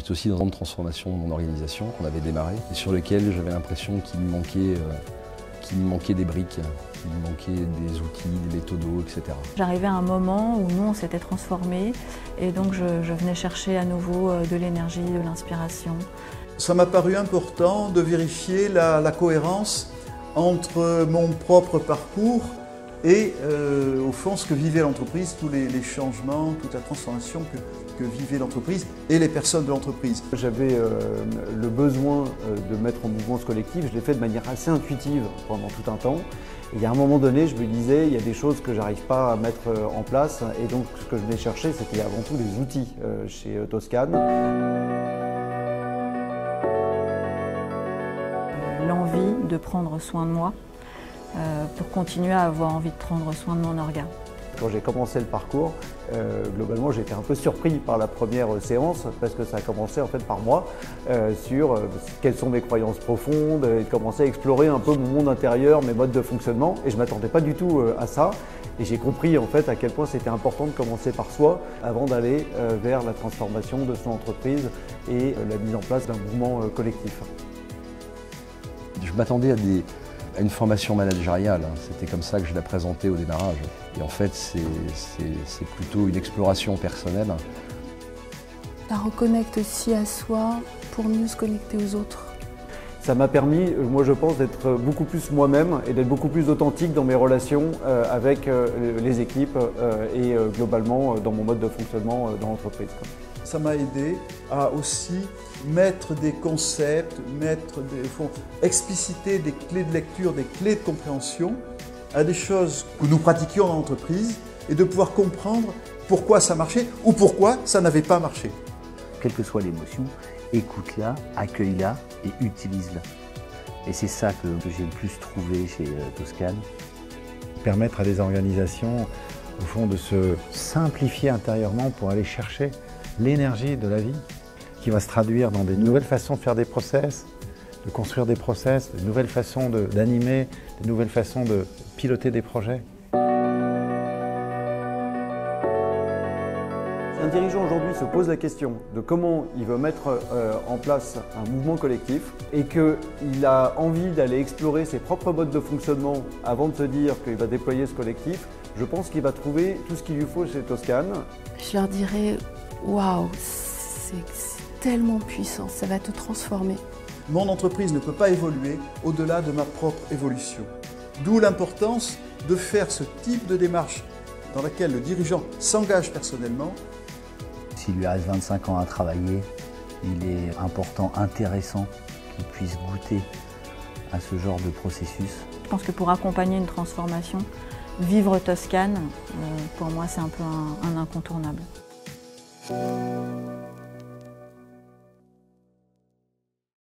J'étais aussi dans une transformation de mon organisation qu'on avait démarré et sur lequel j'avais l'impression qu'il me manquait des briques, qu'il me manquait des outils, des méthodos, etc. J'arrivais à un moment où nous, on s'était transformés et donc je venais chercher à nouveau de l'énergie, de l'inspiration. Ça m'a paru important de vérifier la cohérence entre mon propre parcours et au fond ce que vivait l'entreprise, tous les changements, toute la transformation que vivait l'entreprise et les personnes de l'entreprise. J'avais le besoin de mettre en mouvement ce collectif, je l'ai fait de manière assez intuitive pendant tout un temps. Et il y a un moment donné, je me disais, il y a des choses que j'arrive pas à mettre en place et donc ce que je venais chercher, c'était avant tout des outils chez Toscane. L'envie de prendre soin de moi pour continuer à avoir envie de prendre soin de mon organe. Quand j'ai commencé le parcours, globalement j'ai été un peu surpris par la première séance parce que ça a commencé en fait par moi sur quelles sont mes croyances profondes et de commencer à explorer un peu mon monde intérieur, mes modes de fonctionnement et je ne m'attendais pas du tout à ça et j'ai compris en fait à quel point c'était important de commencer par soi avant d'aller vers la transformation de son entreprise et la mise en place d'un mouvement collectif. Je m'attendais à une formation managériale, c'était comme ça que je la présentais au démarrage. Et en fait, c'est plutôt une exploration personnelle. Ça reconnecte aussi à soi pour mieux se connecter aux autres. Ça m'a permis, moi je pense, d'être beaucoup plus moi-même et d'être beaucoup plus authentique dans mes relations avec les équipes et globalement dans mon mode de fonctionnement dans l'entreprise. Ça m'a aidé à aussi mettre des concepts, expliciter des clés de lecture, des clés de compréhension à des choses que nous pratiquions dans l'entreprise et de pouvoir comprendre pourquoi ça marchait ou pourquoi ça n'avait pas marché. Quelle que soit l'émotion, écoute-la, accueille-la et utilise-la. Et c'est ça que j'ai le plus trouvé chez Toscane. Permettre à des organisations, au fond, de se simplifier intérieurement pour aller chercher l'énergie de la vie qui va se traduire dans des nouvelles façons de faire des process, de construire des process, de nouvelles façons d'animer, de nouvelles façons de piloter des projets. Si un dirigeant aujourd'hui se pose la question de comment il veut mettre en place un mouvement collectif et qu'il a envie d'aller explorer ses propres modes de fonctionnement avant de se dire qu'il va déployer ce collectif, je pense qu'il va trouver tout ce qu'il lui faut chez Toscane. Je leur dirais waouh, c'est tellement puissant, ça va te transformer. Mon entreprise ne peut pas évoluer au-delà de ma propre évolution. D'où l'importance de faire ce type de démarche dans laquelle le dirigeant s'engage personnellement. S'il lui reste 25 ans à travailler, il est important, intéressant qu'il puisse goûter à ce genre de processus. Je pense que pour accompagner une transformation, vivre Toscane, pour moi c'est un peu un incontournable.